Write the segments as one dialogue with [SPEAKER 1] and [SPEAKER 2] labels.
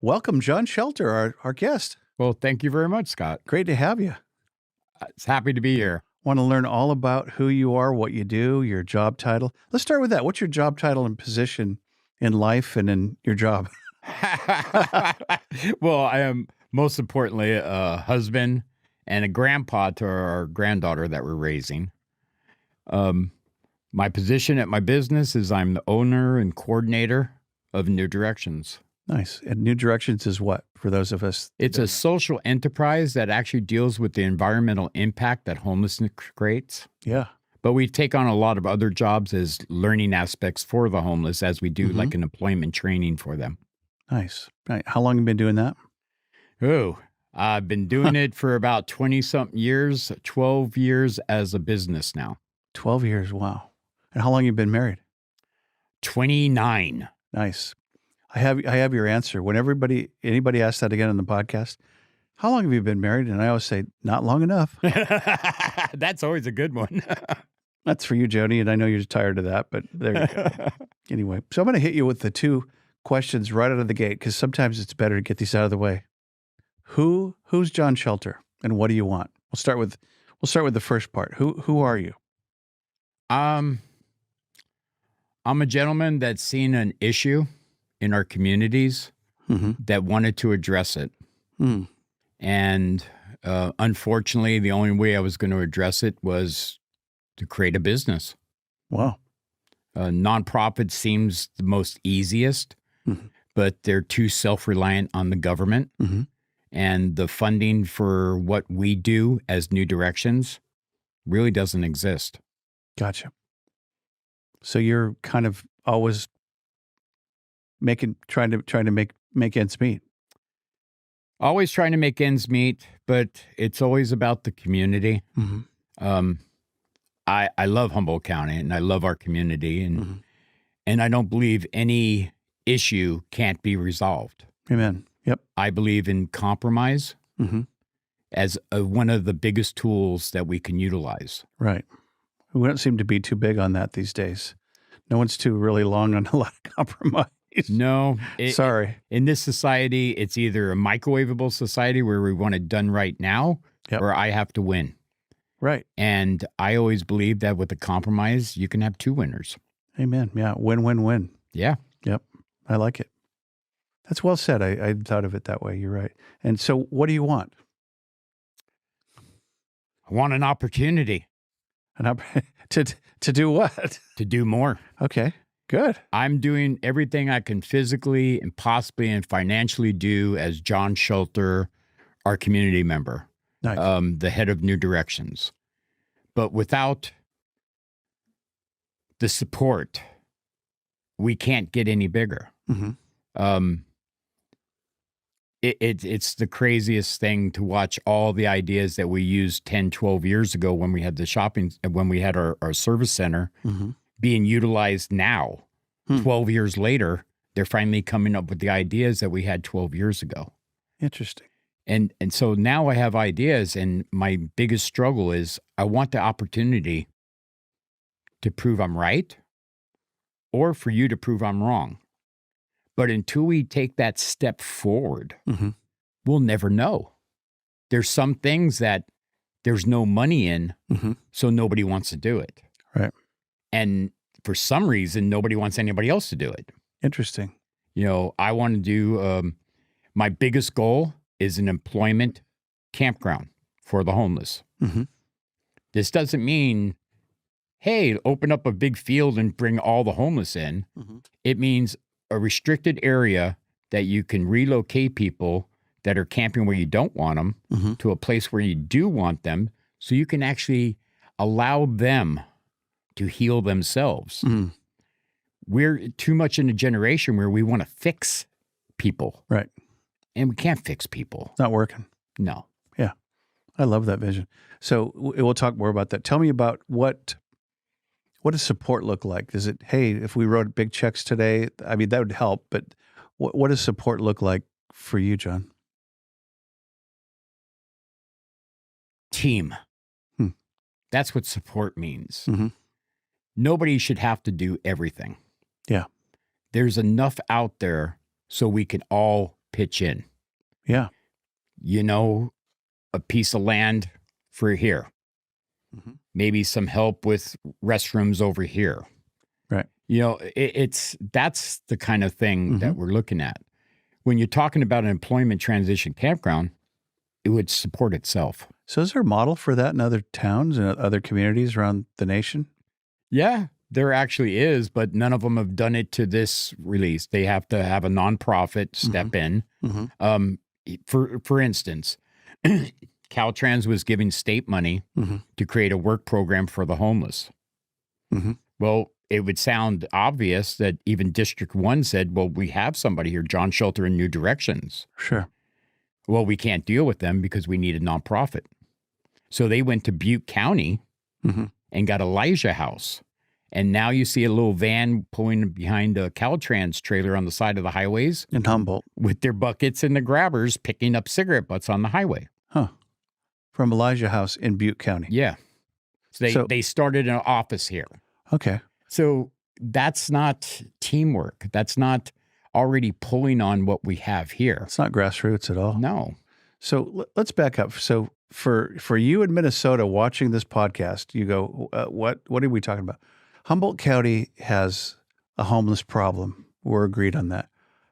[SPEAKER 1] Welcome, John Shelter, our guest.
[SPEAKER 2] Well, thank you very much, Scott.
[SPEAKER 1] Great to have you.
[SPEAKER 2] It's happy to be here.
[SPEAKER 1] Want to learn all about who you are, what you do, your job title. Let's start with that. What's your job title and position in life and in your job?
[SPEAKER 2] Well, I am most importantly a husband and a grandpa to our granddaughter that we're raising. My position at my business is I'm the owner and coordinator of New Directions.
[SPEAKER 1] Nice. And New Directions is what, for those of us?
[SPEAKER 2] It's a social enterprise that actually deals with the environmental impact that homelessness creates.
[SPEAKER 1] Yeah.
[SPEAKER 2] But we take on a lot of other jobs as learning aspects for the homeless as we do like an employment training for them.
[SPEAKER 1] Nice. Right. How long have you been doing that?
[SPEAKER 2] Oh, I've been doing it for about 20-something years, 12 years as a business now.
[SPEAKER 1] 12 years. Wow. And how long have you been married?
[SPEAKER 2] 29.
[SPEAKER 1] Nice. I have your answer. When anybody asks that again on the podcast, how long have you been married? And I always say, not long enough.
[SPEAKER 2] That's always a good one.
[SPEAKER 1] That's for you, Joni, and I know you're tired of that, but there you go. Anyway, so I'm going to hit you with the two questions right out of the gate because sometimes it's better to get these out of the way. Who's John Shelter, and what do you want? We'll start with the first part. Who are you?
[SPEAKER 2] I'm a gentleman that's seen an issue in our communities that wanted to address it. And unfortunately, the only way I was going to address it was to create a business.
[SPEAKER 1] Wow.
[SPEAKER 2] Nonprofit seems the most easiest, but they're too self-reliant on the government. And the funding for what we do as New Directions really doesn't exist.
[SPEAKER 1] Gotcha. So you're kind of always trying to make ends meet.
[SPEAKER 2] Always trying to make ends meet, but it's always about the community. I love Humboldt County and I love our community, and I don't believe any issue can't be resolved.
[SPEAKER 1] Amen. Yep.
[SPEAKER 2] I believe in compromise as one of the biggest tools that we can utilize.
[SPEAKER 1] Right. We don't seem to be too big on that these days. No one's too really long on a lot of compromise.
[SPEAKER 2] No.
[SPEAKER 1] Sorry.
[SPEAKER 2] In this society, it's either a microwavable society where we want it done right now, or I have to win.
[SPEAKER 1] Right.
[SPEAKER 2] And I always believe that with a compromise, you can have two winners.
[SPEAKER 1] Amen. Yeah. Win, win, win.
[SPEAKER 2] Yeah.
[SPEAKER 1] Yep. I like it. That's well said. I thought of it that way. You're right. And so what do you want?
[SPEAKER 2] I want an opportunity.
[SPEAKER 1] To do what?
[SPEAKER 2] To do more.
[SPEAKER 1] Okay. Good.
[SPEAKER 2] I'm doing everything I can physically and possibly and financially do as John Shelter, our community member,
[SPEAKER 1] Nice.
[SPEAKER 2] The head of New Directions. But without the support, we can't get any bigger. It's the craziest thing to watch all the ideas that we used 10, 12 years ago when we had when we had our service center being utilized now. 12 years later, they're finally coming up with the ideas that we had 12 years ago.
[SPEAKER 1] Interesting.
[SPEAKER 2] And so now I have ideas, and my biggest struggle is I want the opportunity to prove I'm right or for you to prove I'm wrong. But until we take that step forward, we'll never know. There's some things that there's no money in, so nobody wants to do it.
[SPEAKER 1] Right.
[SPEAKER 2] And for some reason, nobody wants anybody else to do it.
[SPEAKER 1] Interesting.
[SPEAKER 2] You know, I want to do, my biggest goal is an employment campground for the homeless. This doesn't mean, hey, open up a big field and bring all the homeless in. It means a restricted area that you can relocate people that are camping where you don't want them to a place where you do want them, so you can actually allow them to heal themselves. We're too much in a generation where we want to fix people.
[SPEAKER 1] Right.
[SPEAKER 2] And we can't fix people.
[SPEAKER 1] It's not working.
[SPEAKER 2] No.
[SPEAKER 1] Yeah. I love that vision. So we'll talk more about that. Tell me about what does support look like? Is it, hey, if we wrote big checks today, I mean, that would help, but what does support look like for you, John?
[SPEAKER 2] Team. That's what support means. Nobody should have to do everything.
[SPEAKER 1] Yeah.
[SPEAKER 2] There's enough out there so we can all pitch in.
[SPEAKER 1] Yeah.
[SPEAKER 2] A piece of land for here.
[SPEAKER 1] Mm-hmm.
[SPEAKER 2] Maybe some help with restrooms over here.
[SPEAKER 1] Right.
[SPEAKER 2] That's the kind of thing that we're looking at. When you're talking about an employment transition campground, it would support itself.
[SPEAKER 1] So is there a model for that in other towns and other communities around the nation?
[SPEAKER 2] Yeah, there actually is, but none of them have done it to this release. They have to have a nonprofit step in.
[SPEAKER 1] Mm-hmm.
[SPEAKER 2] For instance, Caltrans was giving state money to create a work program for the homeless.
[SPEAKER 1] Mm-hmm.
[SPEAKER 2] Well, it would sound obvious that even District 1 said, well, we have somebody here, John Shelter in New Directions.
[SPEAKER 1] Sure.
[SPEAKER 2] Well, we can't deal with them because we need a nonprofit. So they went to Butte County and got Elijah House. And now you see a little van pulling behind a Caltrans trailer on the side of the highways.
[SPEAKER 1] In Humboldt.
[SPEAKER 2] With their buckets and the grabbers picking up cigarette butts on the highway.
[SPEAKER 1] Huh. From Elijah House in Butte County.
[SPEAKER 2] Yeah. So they started an office here.
[SPEAKER 1] Okay.
[SPEAKER 2] So that's not teamwork. That's not already pulling on what we have here.
[SPEAKER 1] It's not grassroots at all.
[SPEAKER 2] No.
[SPEAKER 1] So let's back up. So for you in Minnesota watching this podcast, you go, what are we talking about? Humboldt County has a homeless problem. We're agreed on that.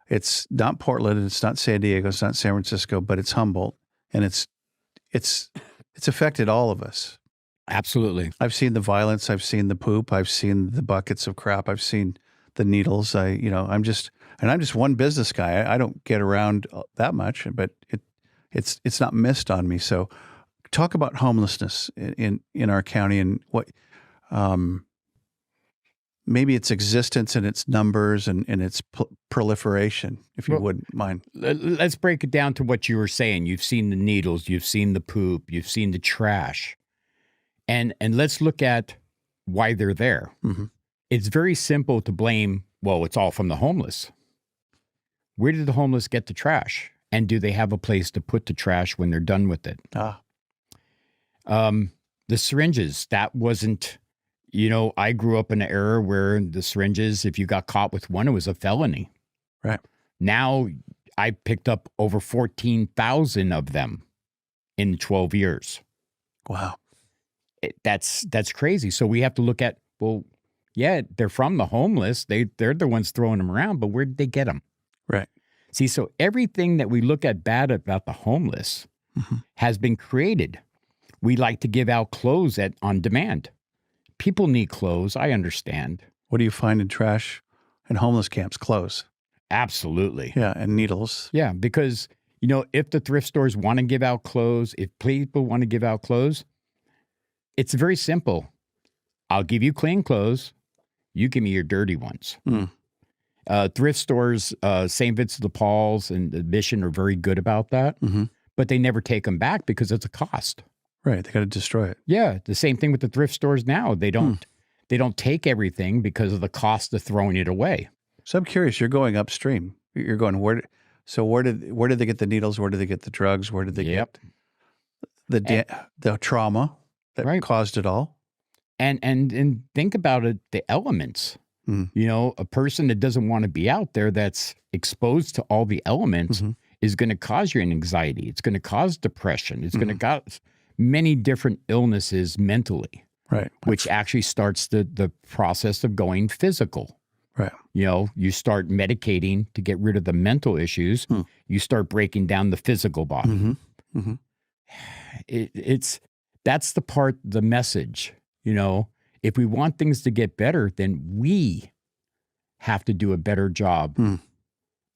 [SPEAKER 1] It's not Portland, it's not San Diego, it's not San Francisco, but it's Humboldt, and it's affected all of us.
[SPEAKER 2] Absolutely.
[SPEAKER 1] I've seen the violence, I've seen the poop, I've seen the buckets of crap, I've seen the needles. I'm just one business guy. I don't get around that much, but it's not missed on me. So talk about homelessness in our county and what maybe its existence and its numbers and its proliferation, if you wouldn't mind.
[SPEAKER 2] Let's break it down to what you were saying. You've seen the needles, you've seen the poop, you've seen the trash. And let's look at why they're there.
[SPEAKER 1] Mm-hmm.
[SPEAKER 2] It's very simple to blame, well, it's all from the homeless. Where did the homeless get the trash? And do they have a place to put the trash when they're done with it? The syringes, that wasn't, I grew up in an era where the syringes, if you got caught with one, it was a felony.
[SPEAKER 1] Right.
[SPEAKER 2] Now I picked up over 14,000 of them in 12 years.
[SPEAKER 1] Wow.
[SPEAKER 2] That's crazy. So we have to look at, well, yeah, they're from the homeless. They're the ones throwing them around, but where did they get them?
[SPEAKER 1] Right.
[SPEAKER 2] See, so everything that we look at bad about the homeless has been created. We like to give out clothes on demand. People need clothes. I understand.
[SPEAKER 1] What do you find in trash and homeless camps? Clothes.
[SPEAKER 2] Absolutely.
[SPEAKER 1] Yeah, and needles.
[SPEAKER 2] Yeah, because, if the thrift stores want to give out clothes, if people want to give out clothes, it's very simple. I'll give you clean clothes. You give me your dirty ones. Thrift stores, St. Vincent de Paul's and the Mission are very good about that, but they never take them back because it's a cost.
[SPEAKER 1] Right. They got to destroy it.
[SPEAKER 2] Yeah. The same thing with the thrift stores now. They don't take everything because of the cost of throwing it away.
[SPEAKER 1] So I'm curious, you're going upstream. You're going, where did they get the needles? Where did they get the drugs? Where did they get the trauma that caused it all?
[SPEAKER 2] And think about it, the elements. A person that doesn't want to be out there that's exposed to all the elements is going to cause you an anxiety. It's going to cause depression. It's going to cause many different illnesses mentally.
[SPEAKER 1] Right.
[SPEAKER 2] Which actually starts the process of going physical.
[SPEAKER 1] Right.
[SPEAKER 2] You start medicating to get rid of the mental issues. You start breaking down the physical body. That's the part, the message, if we want things to get better, then we have to do a better job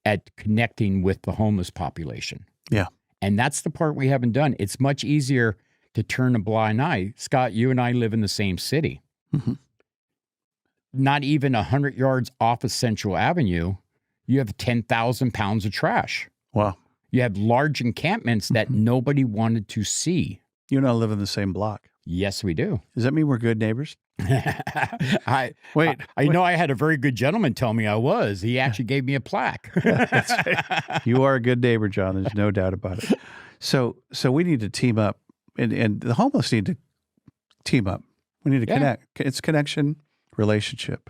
[SPEAKER 2] at connecting with the homeless population.
[SPEAKER 1] Yeah.
[SPEAKER 2] And that's the part we haven't done. It's much easier to turn a blind eye. Scott, you and I live in the same city. Not even 100 yards off of Central Avenue, you have 10,000 pounds of trash.
[SPEAKER 1] Wow.
[SPEAKER 2] You have large encampments that nobody wanted to see.
[SPEAKER 1] You and I live in the same block.
[SPEAKER 2] Yes, we do.
[SPEAKER 1] Does that mean we're good neighbors?
[SPEAKER 2] I know I had a very good gentleman tell me I was. He actually gave me a plaque.
[SPEAKER 1] That's right. You are a good neighbor, John. There's no doubt about it. So we need to team up, and the homeless need to team up. We need to connect. It's connection, relationship.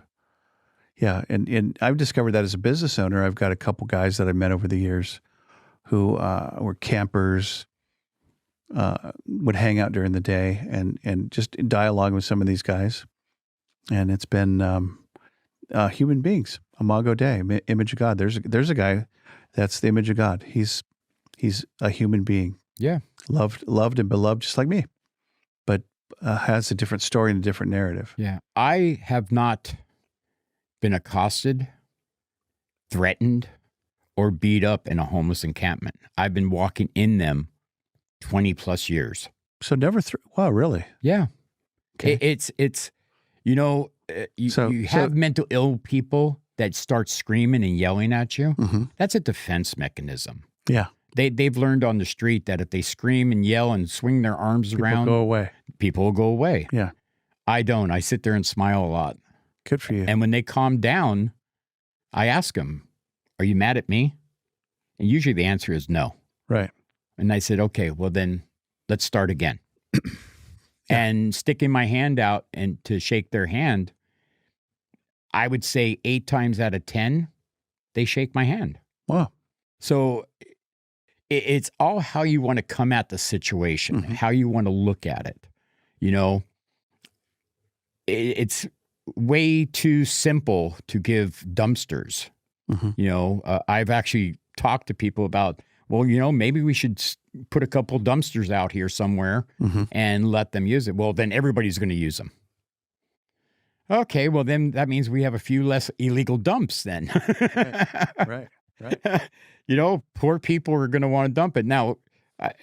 [SPEAKER 1] Yeah, and I've discovered that as a business owner. I've got a couple guys that I met over the years who were campers, would hang out during the day and just dialogue with some of these guys. And it's been human beings, Imago Dei, image of God. There's a guy that's the image of God. He's a human being.
[SPEAKER 2] Yeah.
[SPEAKER 1] Loved and beloved just like me, but has a different story and a different narrative.
[SPEAKER 2] Yeah. I have not been accosted, threatened, or beat up in a homeless encampment. I've been walking in them 20 plus years.
[SPEAKER 1] So never wow, really?
[SPEAKER 2] Yeah.
[SPEAKER 1] Okay.
[SPEAKER 2] It's you know, you have mental ill people that start screaming and yelling at you.
[SPEAKER 1] Mm-hmm.
[SPEAKER 2] That's a defense mechanism.
[SPEAKER 1] Yeah.
[SPEAKER 2] They've learned on the street that if they scream and yell and swing their arms around,
[SPEAKER 1] go away.
[SPEAKER 2] People will go away.
[SPEAKER 1] Yeah.
[SPEAKER 2] I don't. I sit there and smile a lot.
[SPEAKER 1] Good for you.
[SPEAKER 2] And when they calm down, I ask them, "Are you mad at me?" And usually the answer is no.
[SPEAKER 1] Right.
[SPEAKER 2] And I said, "Okay, well then let's start again." And sticking my hand out and to shake their hand, I would say 8 times out of 10, they shake my hand.
[SPEAKER 1] Wow.
[SPEAKER 2] So it's all how you want to come at the situation, how you want to look at it. You know, it's way too simple to give dumpsters. You know, I've actually talked to people about, well, you know, maybe we should put a couple dumpsters out here somewhere and let them use it. Well, then everybody's going to use them. Okay, well, then that means we have a few less illegal dumps then.
[SPEAKER 1] Right.
[SPEAKER 2] You know, poor people are going to want to dump it. Now,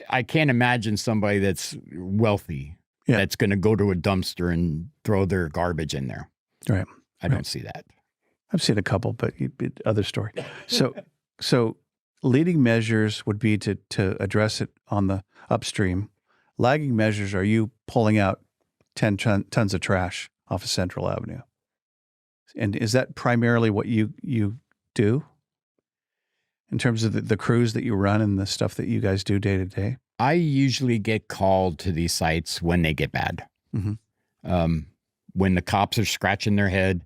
[SPEAKER 2] I can't imagine somebody that's wealthy that's going to go to a dumpster and throw their garbage in there.
[SPEAKER 1] Right.
[SPEAKER 2] I don't see that.
[SPEAKER 1] I've seen a couple, but other story. So leading measures would be to address it on the upstream. Lagging measures are you pulling out 10 tons of trash off of Central Avenue. And is that primarily what you do in terms of the crews that you run and the stuff that you guys do day to day?
[SPEAKER 2] I usually get called to these sites when they get bad. When the cops are scratching their head,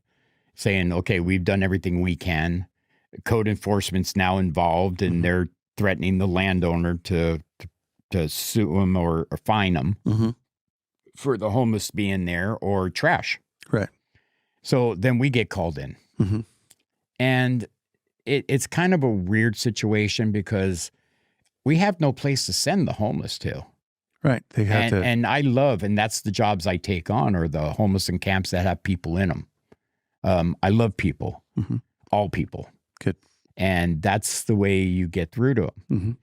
[SPEAKER 2] saying, okay, we've done everything we can. Code enforcement's now involved, and they're threatening the landowner to sue them or fine them for the homeless being there or trash.
[SPEAKER 1] Right.
[SPEAKER 2] So then we get called in. And it's kind of a weird situation because we have no place to send the homeless to.
[SPEAKER 1] Right. They have to.
[SPEAKER 2] And I love, and that's the jobs I take on, are the homeless in camps that have people in them. I love people, all people.
[SPEAKER 1] Good.
[SPEAKER 2] And that's the way you get through to them.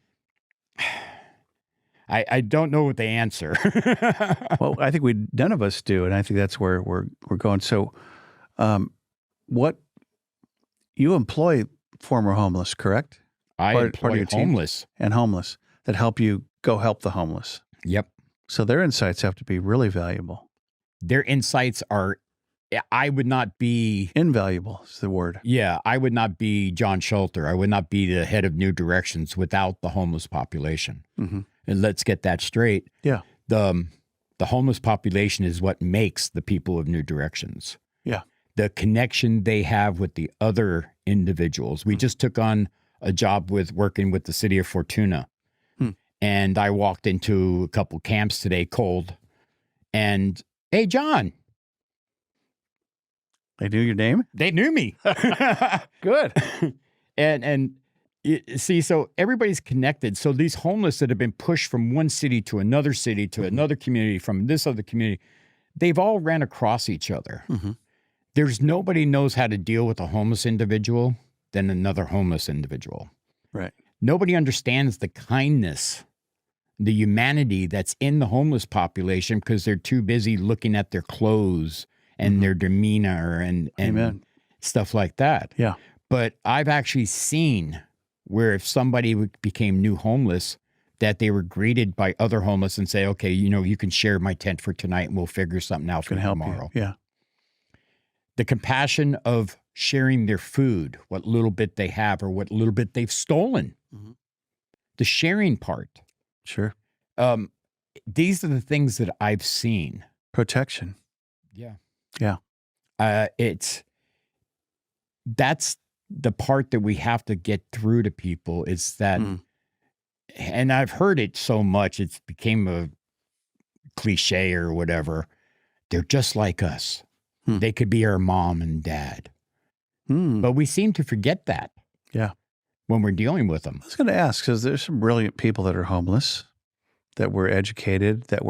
[SPEAKER 2] I don't know what the answer.
[SPEAKER 1] Well, I think none of us do, and I think that's where we're going. So, what you employ former homeless, correct?
[SPEAKER 2] I employ homeless
[SPEAKER 1] and homeless that help you go help the homeless.
[SPEAKER 2] Yep.
[SPEAKER 1] So their insights have to be really valuable.
[SPEAKER 2] Their insights are. I would not be...
[SPEAKER 1] Invaluable is the word.
[SPEAKER 2] Yeah, I would not be John Schulter. I would not be the head of New Directions without the homeless population. And let's get that straight.
[SPEAKER 1] Yeah.
[SPEAKER 2] The homeless population is what makes the people of New Directions.
[SPEAKER 1] Yeah.
[SPEAKER 2] The connection they have with the other individuals. We just took on a job working with the city of Fortuna. And I walked into a couple camps today cold. And, hey, John...
[SPEAKER 1] They knew your name?
[SPEAKER 2] They knew me.
[SPEAKER 1] Good.
[SPEAKER 2] And see, so everybody's connected. So these homeless that have been pushed from one city to another community, from this other community, they've all ran across each other. There's nobody knows how to deal with a homeless individual than another homeless individual.
[SPEAKER 1] Right.
[SPEAKER 2] Nobody understands the kindness, the humanity that's in the homeless population because they're too busy looking at their clothes and their demeanor and stuff like that.
[SPEAKER 1] Yeah.
[SPEAKER 2] But I've actually seen where if somebody became new homeless, that they were greeted by other homeless and say, okay, you know, you can share my tent for tonight and we'll figure something out for tomorrow.
[SPEAKER 1] Yeah.
[SPEAKER 2] The compassion of sharing their food, what little bit they have or what little bit they've stolen. The sharing part.
[SPEAKER 1] Sure.
[SPEAKER 2] These are the things that I've seen.
[SPEAKER 1] Protection.
[SPEAKER 2] Yeah.
[SPEAKER 1] Yeah.
[SPEAKER 2] That's the part that we have to get through to people is that and I've heard it so much, it's became a cliche or whatever. They're just like us. They could be our mom and dad. But we seem to forget that.
[SPEAKER 1] Yeah.
[SPEAKER 2] When we're dealing with them.
[SPEAKER 1] I was going to ask, because there's some brilliant people that are homeless, that were educated, that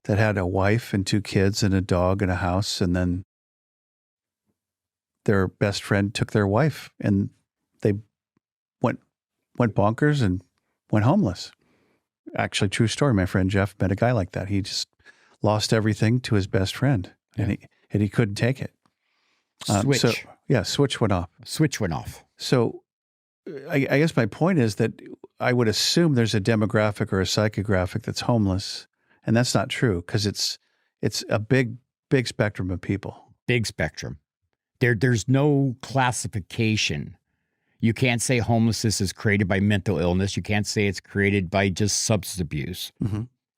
[SPEAKER 1] had a wife and 2 kids and a dog and a house, and then their best friend took their wife and they went bonkers and went homeless. Actually, true story. My friend Jeff met a guy like that. He just lost everything to his best friend, and he couldn't take it.
[SPEAKER 2] Switch.
[SPEAKER 1] Switch went off.
[SPEAKER 2] Switch went off. So
[SPEAKER 1] I guess my point is that I would assume there's a demographic or a psychographic that's homeless, and that's not true, because it's a big spectrum of people.
[SPEAKER 2] Big spectrum. There's no classification. You can't say homelessness is created by mental illness. You can't say it's created by just substance abuse.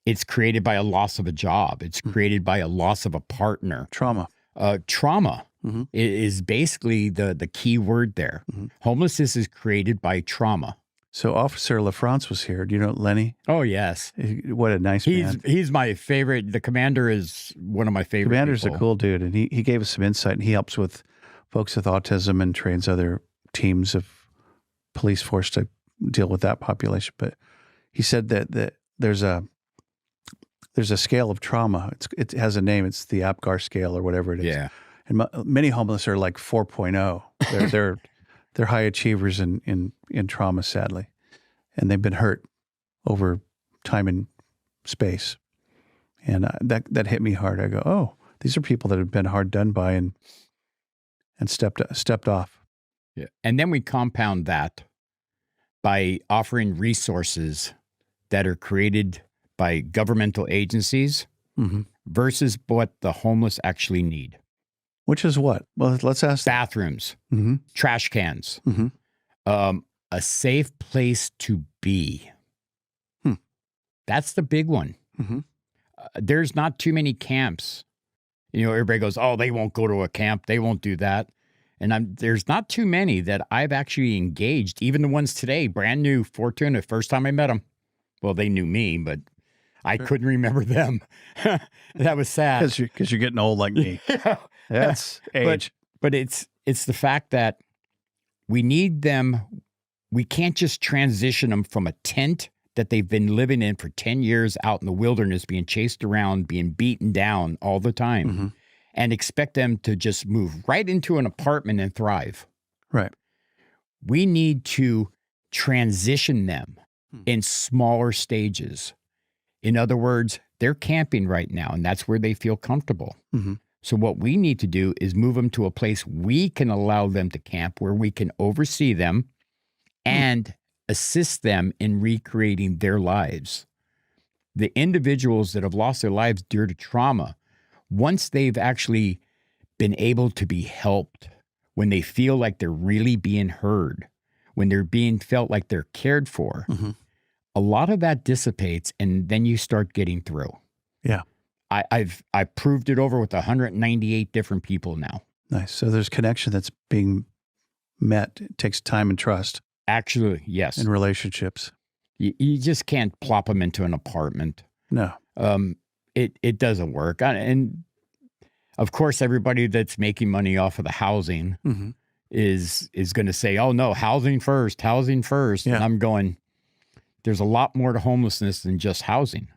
[SPEAKER 2] It's created by a loss of a job. It's created by a loss of a partner.
[SPEAKER 1] Trauma.
[SPEAKER 2] Trauma is basically the key word there. Homelessness is created by trauma.
[SPEAKER 1] So Officer LaFrance was here. Do you know Lenny?
[SPEAKER 2] Oh, yes.
[SPEAKER 1] What a nice man.
[SPEAKER 2] He's my favorite. The commander is one of my favorite
[SPEAKER 1] Commander's
[SPEAKER 2] people.
[SPEAKER 1] a cool dude, and he gave us some insight, and he helps with folks with autism and trains other teams of police force to deal with that population. But he said that there's a scale of trauma. It has a name. It's the APGAR scale or whatever it is.
[SPEAKER 2] Yeah.
[SPEAKER 1] And many homeless are like 4.0. They're high achievers in trauma, sadly, and they've been hurt over time and space. And that hit me hard. I go, oh, these are people that have been hard done by and stepped off.
[SPEAKER 2] Yeah. And then we compound that by offering resources that are created by governmental agencies versus what the homeless actually need.
[SPEAKER 1] Which is what? Well, let's ask.
[SPEAKER 2] Bathrooms, trash cans, a safe place to be. That's the big one. There's not too many camps. You know, everybody goes, oh, they won't go to a camp. They won't do that. And there's not too many that I've actually engaged. Even the ones today, brand new, Fortuna, first time I met them. Well, they knew me, but I couldn't remember them. That was sad.
[SPEAKER 1] Because you're getting old like me. That's age.
[SPEAKER 2] But it's the fact that we need them. We can't just transition them from a tent that they've been living in for 10 years out in the wilderness, being chased around, being beaten down all the time, and expect them to just move right into an apartment and thrive.
[SPEAKER 1] Right.
[SPEAKER 2] We need to transition them in smaller stages. In other words, they're camping right now, and that's where they feel comfortable. So what we need to do is move them to a place we can allow them to camp, where we can oversee them and assist them in recreating their lives. The individuals that have lost their lives due to trauma, once they've actually been able to be helped, when they feel like they're really being heard, when they're being felt like they're cared for, a lot of that dissipates, and then you start getting through.
[SPEAKER 1] Yeah.
[SPEAKER 2] I've proved it over with 198 different people now.
[SPEAKER 1] Nice. So there's connection that's being met. It takes time and trust.
[SPEAKER 2] Actually, yes.
[SPEAKER 1] In relationships.
[SPEAKER 2] You just can't plop them into an apartment.
[SPEAKER 1] No.
[SPEAKER 2] It doesn't work. And of course, everybody that's making money off of the housing is going to say, oh no, housing first. Yeah. And I'm going, there's a lot more to homelessness than just housing.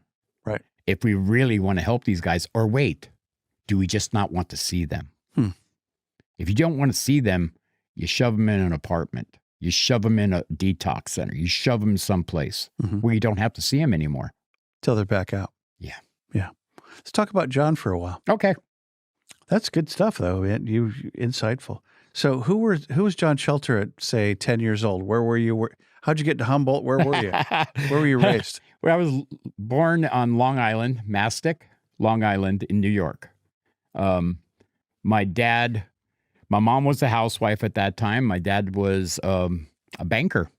[SPEAKER 1] Right.
[SPEAKER 2] If we really want to help these guys, or wait, do we just not want to see them? If you don't want to see them, you shove them in an apartment. You shove them in a detox center. You shove them someplace where you don't have to see them anymore.
[SPEAKER 1] Till they're back out.
[SPEAKER 2] Yeah.
[SPEAKER 1] Yeah. Let's talk about John for a while.
[SPEAKER 2] Okay.
[SPEAKER 1] That's good stuff, though. You insightful. So who was John Shelter at, say, 10 years old? Where were you? How'd you get to Humboldt? Where were you? Where were you raised?
[SPEAKER 2] Well, I was born on Long Island, Mastic, Long Island in New York. My mom was a housewife at that time. My dad was a banker.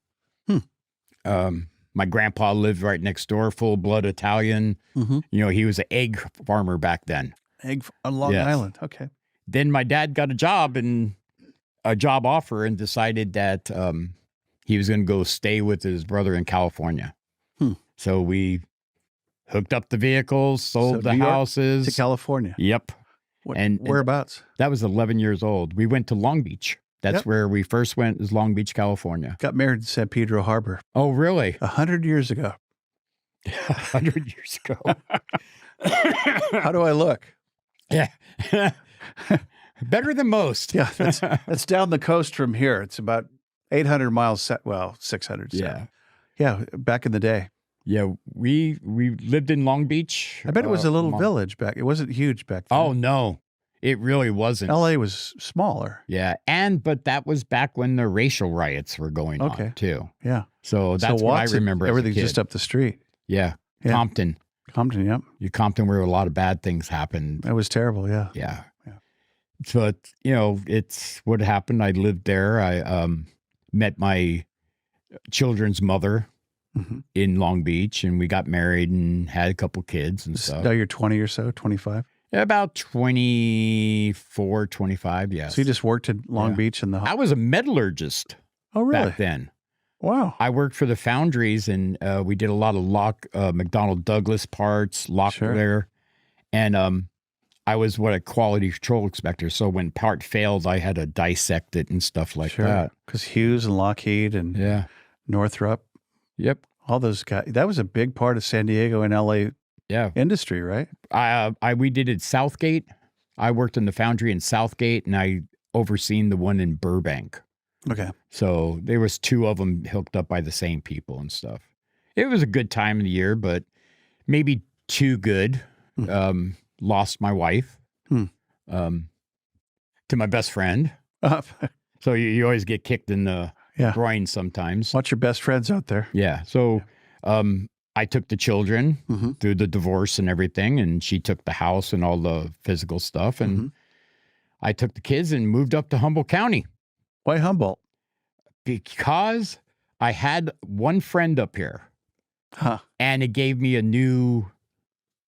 [SPEAKER 2] My grandpa lived right next door, full-blood Italian. You know, he was an egg farmer back then.
[SPEAKER 1] Egg on Long Island. Okay.
[SPEAKER 2] Then my dad got a job offer and decided that he was going to go stay with his brother in California. So we hooked up the vehicles, sold the
[SPEAKER 1] New York
[SPEAKER 2] houses.
[SPEAKER 1] to California.
[SPEAKER 2] Yep. And
[SPEAKER 1] whereabouts?
[SPEAKER 2] That was 11 years old. We went to Long Beach. That's
[SPEAKER 1] Yep.
[SPEAKER 2] where we first went, is Long Beach, California.
[SPEAKER 1] Got married in San Pedro Harbor.
[SPEAKER 2] Oh, really?
[SPEAKER 1] 100 years ago.
[SPEAKER 2] 100 years ago.
[SPEAKER 1] How do I look?
[SPEAKER 2] Yeah. Better than most.
[SPEAKER 1] Yeah, that's down the coast from here. It's about 800 miles, 600.
[SPEAKER 2] Yeah.
[SPEAKER 1] Yeah, back in the day.
[SPEAKER 2] Yeah, we lived in Long Beach.
[SPEAKER 1] I bet it was a little village back. It wasn't huge back then.
[SPEAKER 2] Oh, no. It really wasn't.
[SPEAKER 1] LA was smaller.
[SPEAKER 2] Yeah, but that was back when the racial riots were going on, too.
[SPEAKER 1] Yeah.
[SPEAKER 2] So that's what I remember.
[SPEAKER 1] Everything's just up the street.
[SPEAKER 2] Yeah.
[SPEAKER 1] Yeah.
[SPEAKER 2] Compton.
[SPEAKER 1] Yep.
[SPEAKER 2] Compton, where a lot of bad things happened.
[SPEAKER 1] It was terrible, yeah.
[SPEAKER 2] Yeah. But, it's what happened. I lived there. I met my children's mother in Long Beach, and we got married and had a couple kids and stuff.
[SPEAKER 1] Now you're 20 or so, 25?
[SPEAKER 2] About 24, 25, yes.
[SPEAKER 1] So you just worked in Long Beach in the...
[SPEAKER 2] I was a metallurgist
[SPEAKER 1] back
[SPEAKER 2] then.
[SPEAKER 1] Wow.
[SPEAKER 2] I worked for the foundries, and we did a lot of McDonnell Douglas parts, there. And I was a quality control inspector. So when part failed, I had to dissect it and stuff like that.
[SPEAKER 1] Because Hughes and Lockheed and Northrop.
[SPEAKER 2] Yep.
[SPEAKER 1] All those guys. That was a big part of San Diego and LA industry, right?
[SPEAKER 2] We did it Southgate. I worked in the foundry in Southgate, and I overseen the one in Burbank.
[SPEAKER 1] Okay.
[SPEAKER 2] So there was two of them hooked up by the same people and stuff. It was a good time of the year, but maybe too good. Lost my wife to my best friend. So you always get kicked in the groin sometimes.
[SPEAKER 1] Watch your best friends out there.
[SPEAKER 2] Yeah. So I took the children through the divorce and everything, and she took the house and all the physical stuff. And I took the kids and moved up to Humboldt County.
[SPEAKER 1] Why Humboldt?
[SPEAKER 2] Because I had one friend up here. And it gave me a new,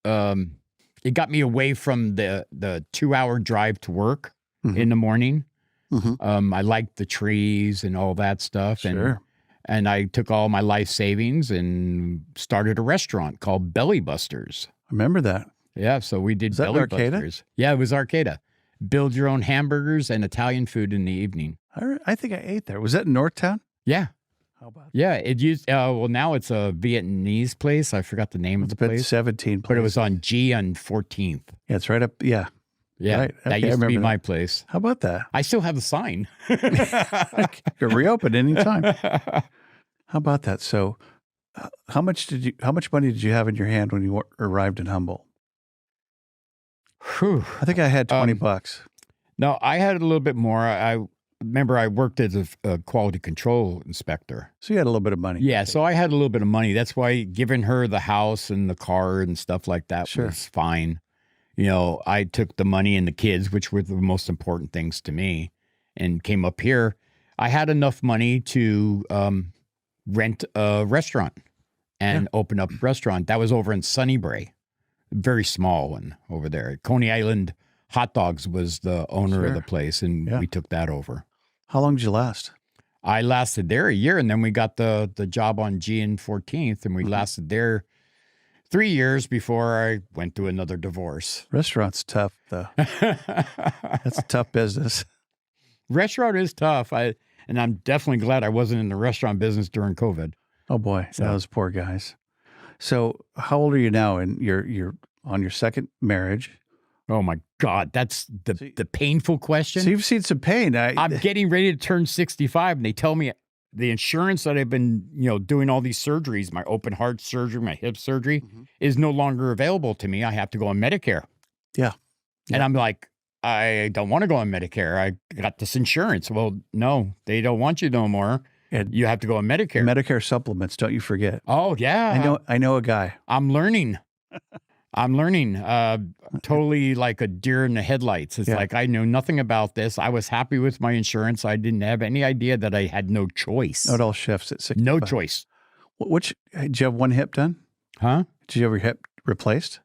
[SPEAKER 2] it got me away from the 2-hour drive to work in the morning. I liked the trees and all that stuff. And I took all my life savings and started a restaurant called Belly Busters.
[SPEAKER 1] I remember that.
[SPEAKER 2] Yeah, so we did Belly
[SPEAKER 1] Arcata?
[SPEAKER 2] Busters. Yeah, it was Arcata. Build your own hamburgers and Italian food in the evening.
[SPEAKER 1] I think I ate there. Was that in Northtown?
[SPEAKER 2] Yeah.
[SPEAKER 1] How about that?
[SPEAKER 2] Yeah, it used, now it's a Vietnamese place. I forgot the name of the place.
[SPEAKER 1] 17
[SPEAKER 2] But it was on G on 14th.
[SPEAKER 1] Yeah, it's right up. Yeah.
[SPEAKER 2] Yeah,
[SPEAKER 1] right.
[SPEAKER 2] that used to be my place.
[SPEAKER 1] How about that?
[SPEAKER 2] I still have the sign.
[SPEAKER 1] You can reopen anytime. How about that? So, how much money did you have in your hand when you arrived in Humboldt?
[SPEAKER 2] Whew.
[SPEAKER 1] I think I had $20.
[SPEAKER 2] No, I had a little bit more. I remember I worked as a quality control inspector.
[SPEAKER 1] So you had a little bit of money.
[SPEAKER 2] Yeah, so I had a little bit of money. That's why giving her the house and the car and stuff like that was fine. I took the money and the kids, which were the most important things to me, and came up here. I had enough money to rent a restaurant and open up a restaurant. That was over in Sunnybrae, a very small one over there. Coney Island Hot Dogs was the owner of the place, and we took that over.
[SPEAKER 1] How long did you last?
[SPEAKER 2] I lasted there a year, and then we got the job on G and 14th, and we lasted there 3 years before I went through another divorce.
[SPEAKER 1] Restaurant's tough, though. That's a tough business.
[SPEAKER 2] Restaurant is tough. And I'm definitely glad I wasn't in the restaurant business during COVID.
[SPEAKER 1] Oh boy, those poor guys. So, how old are you now? And you're on your second marriage.
[SPEAKER 2] Oh my God, that's the painful question.
[SPEAKER 1] So you've seen some pain.
[SPEAKER 2] I'm getting ready to turn 65, and they tell me the insurance that I've been, doing all these surgeries, my open heart surgery, my hip surgery, is no longer available to me. I have to go on Medicare.
[SPEAKER 1] Yeah.
[SPEAKER 2] And I'm like, I don't want to go on Medicare. I got this insurance. Well, no, they don't want you no more. And you have to go on Medicare.
[SPEAKER 1] Medicare supplements, don't you forget.
[SPEAKER 2] Oh, yeah.
[SPEAKER 1] I know a guy.
[SPEAKER 2] I'm learning. Totally like a deer in the headlights. It's like I know nothing about this. I was happy with my insurance. I didn't have any idea that I had no choice.
[SPEAKER 1] It all shifts at 65.
[SPEAKER 2] No choice.
[SPEAKER 1] Did you have one hip done?
[SPEAKER 2] Huh?
[SPEAKER 1] Did you have your hip replaced?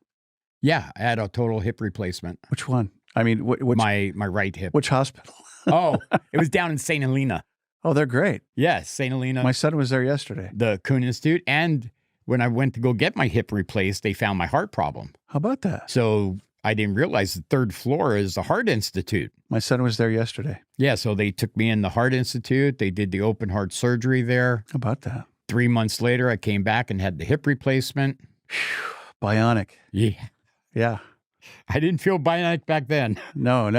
[SPEAKER 2] Yeah, I had a total hip replacement.
[SPEAKER 1] Which one? I mean,
[SPEAKER 2] my right hip.
[SPEAKER 1] Which hospital?
[SPEAKER 2] It was down in St. Helena.
[SPEAKER 1] Oh, they're great.
[SPEAKER 2] Yes, St. Helena.
[SPEAKER 1] My son was there yesterday.
[SPEAKER 2] The Kuhn Institute. And when I went to go get my hip replaced, they found my heart problem.
[SPEAKER 1] How about that?
[SPEAKER 2] So I didn't realize the third floor is the Heart Institute.
[SPEAKER 1] My son was there yesterday.
[SPEAKER 2] Yeah, so they took me in the Heart Institute. They did the open heart surgery there.
[SPEAKER 1] How about that?
[SPEAKER 2] 3 months later, I came back and had the hip replacement.
[SPEAKER 1] Bionic.
[SPEAKER 2] Yeah.
[SPEAKER 1] Yeah.
[SPEAKER 2] I didn't feel bionic back then.
[SPEAKER 1] No.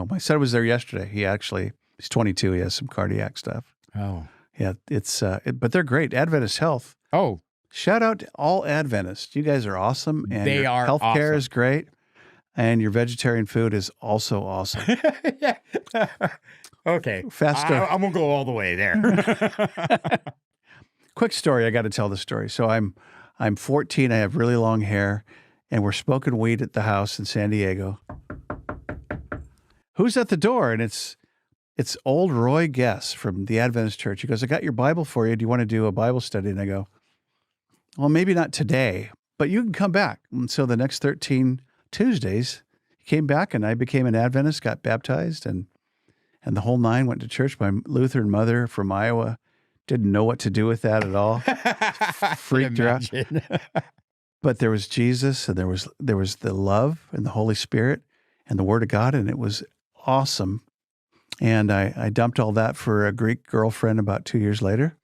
[SPEAKER 1] My son was there yesterday. He's 22. He has some cardiac stuff.
[SPEAKER 2] Oh.
[SPEAKER 1] Yeah, but they're great. Adventist Health.
[SPEAKER 2] Oh.
[SPEAKER 1] Shout out to all Adventists. You guys are awesome. And
[SPEAKER 2] They
[SPEAKER 1] your
[SPEAKER 2] are
[SPEAKER 1] healthcare
[SPEAKER 2] awesome.
[SPEAKER 1] is great. And your vegetarian food is also awesome.
[SPEAKER 2] Yeah. Okay.
[SPEAKER 1] Fast story.
[SPEAKER 2] I'm going to go all the way there.
[SPEAKER 1] Quick story. I got to tell the story. So I'm 14. I have really long hair, and we're smoking weed at the house in San Diego. Who's at the door? And it's old Roy Guess from the Adventist Church. He goes, I got your Bible for you. Do you want to do a Bible study? And I go, well, maybe not today, but you can come back. And so the next 13 Tuesdays, he came back, and I became an Adventist, got baptized, and the whole nine. Went to church. My Lutheran mother from Iowa didn't know what to do with that at all. Freaked her out. But there was Jesus, and there was the love and the Holy Spirit and the Word of God, and it was awesome. And I dumped all that for a Greek girlfriend about 2 years later.